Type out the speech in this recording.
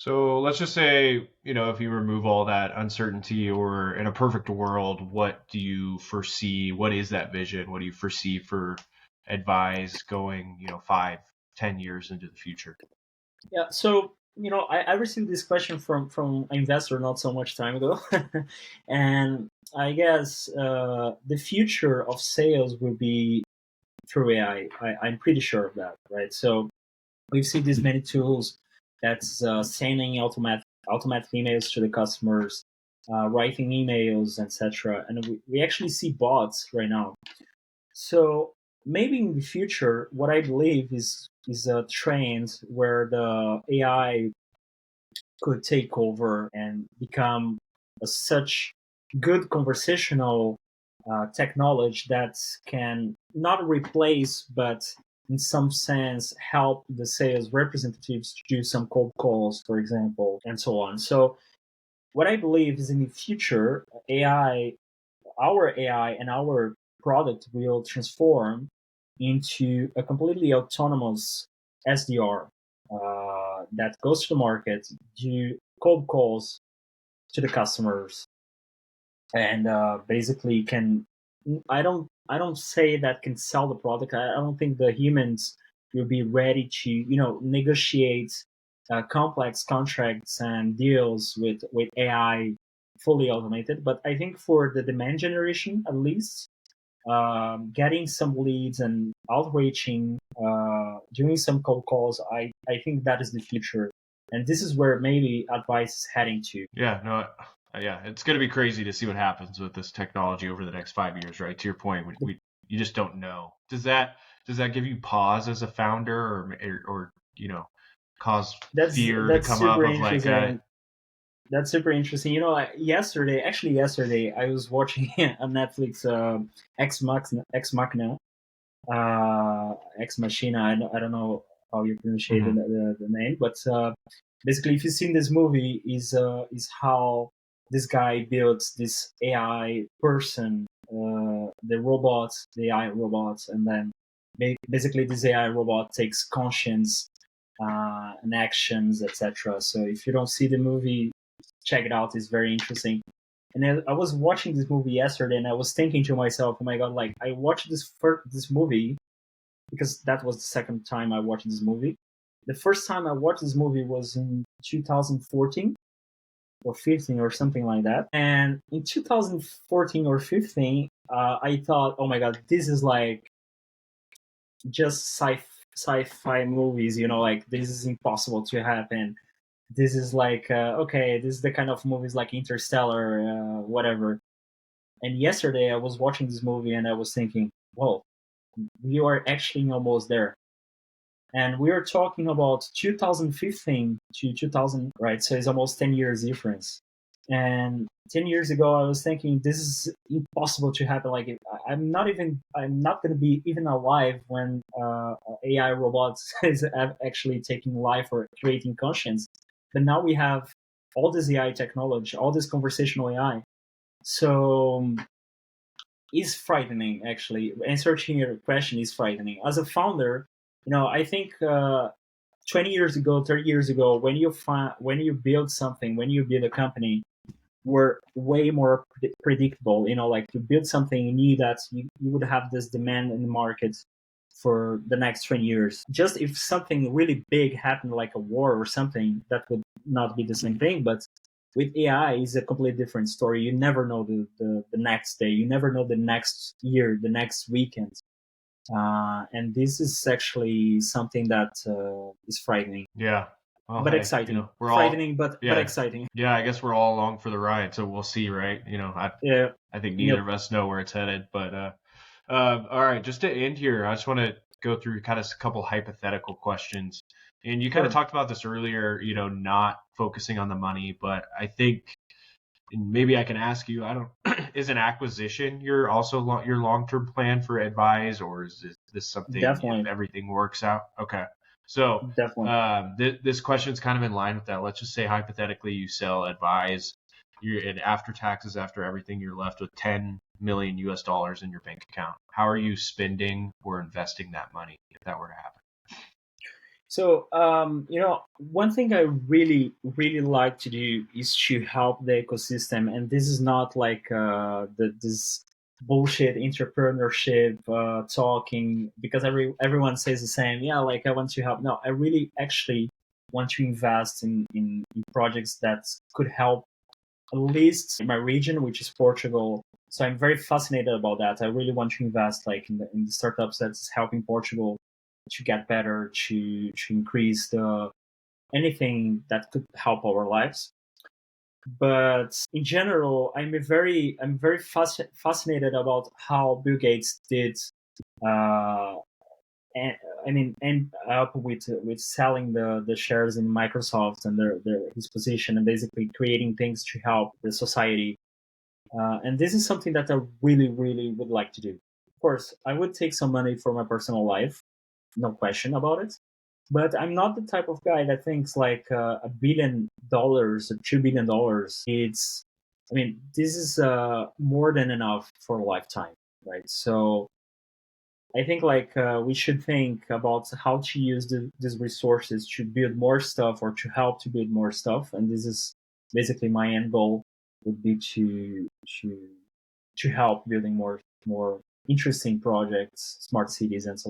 So let's just say, if you remove all that uncertainty, or in a perfect world, what do you foresee? What is that vision? What do you foresee for Advise going, 5, 10 years into the future? Yeah. So I received this question from an investor not so much time ago, and I guess the future of sales will be through AI. I'm pretty sure of that, right? So we've seen these many tools that's sending automatic emails to the customers, writing emails, etc. And we actually see bots right now. So maybe in the future, what I believe is a trend where the AI could take over and become such good conversational technology that can not replace, but in some sense help the sales representatives to do some cold calls, for example, and so on. So what I believe is in the future, our AI and our product will transform into a completely autonomous SDR that goes to the market, do cold calls to the customers, and basically can. I don't say that can sell the product. I don't think the humans will be ready to negotiate complex contracts and deals with AI fully automated. But I think for the demand generation, at least, getting some leads and outreaching, doing some cold calls, I think that is the future. And this is where maybe Advice is heading to. Yeah, no, yeah, it's going to be crazy to see what happens with this technology over the next 5 years, right? To your point, you just don't know. Does that give you pause as a founder, or cause fear to That's come up super of like, interesting. That's super interesting. Yesterday, I was watching on Netflix Ex Machina. I don't know how you pronounce mhm. the name, but basically, if you've seen this movie, is how this guy builds this AI person, the AI robots, and then basically this AI robot takes conscience and actions, etc. So if you don't see the movie, check it out. It's very interesting. And then I was watching this movie yesterday, and I was thinking to myself, "Oh my god! Like I watched this movie because that was the second time I watched this movie. The first time I watched this movie was in 2014 or 15 or something like that. And in 2014 or 15, I thought, oh my god, this is like just sci-fi movies. Like this is impossible to happen. This is like okay, this is the kind of movies like Interstellar, whatever. And yesterday I was watching this movie and I was thinking, whoa, we are actually almost there. And we are talking about 2015 to 2000, right? So it's almost 10 years difference. And 10 years ago, I was thinking this is impossible to happen. Like, I'm not going to be even alive when AI robots is actually taking life or creating conscience. But now we have all this AI technology, all this conversational AI. So is frightening, actually. Answering your question is frightening. As a founder, I think 20 years ago, 30 years ago, when you build something, when you build a company, were way more predictable. Like you build something new that you would have this demand in the market for the next 20 years. Just if something really big happened, like a war or something, that would not be the same thing. But with AI, it's a completely different story. You never know the next day. You never know the next year, the next weekend. And this is actually something that is frightening, Yeah. Well, but hey, exciting. we're all, Frightening, but yeah, exciting. yeah. I guess we're all along for the ride, so we'll see, right? Yeah. I think neither Yep. of us know where it's headed, but all right. Just to end here, I just want to go through kind of a couple hypothetical questions, and you kind of Sure. talked about this earlier. Not focusing on the money, but I think, and maybe I can ask you. I don't. Is an acquisition your long term plan for Advise, or is this something if Definitely. everything works out? Okay. So Definitely. this question is kind of in line with that. Let's just say hypothetically you sell Advise, and after taxes, after everything, you're left with 10 million US dollars in your bank account. How are you spending or investing that money if that were to happen? So, one thing I really like to do is to help the ecosystem, and this is not like this bullshit entrepreneurship talking because everyone says the same. Yeah, like I want to help. No, I really actually want to invest in projects that could help at least my region, which is Portugal. So I'm very fascinated about that. I really want to invest like in the startups that's helping Portugal to get better, to increase the anything that could help our lives. But in general, I'm very fascinated about how Bill Gates did. Uh, and, I mean, end up with selling the shares in Microsoft and his position and basically creating things to help the society. And this is something that I really would like to do. Of course, I would take some money for my personal life, no question about it. But I'm not the type of guy that thinks like $1 billion or $2 billion. I mean, this is more than enough for a lifetime, right? So I think like we should think about how to use these resources to build more stuff or to help to build more stuff. And this is basically my end goal would be to help building more interesting projects, smart cities, and so on.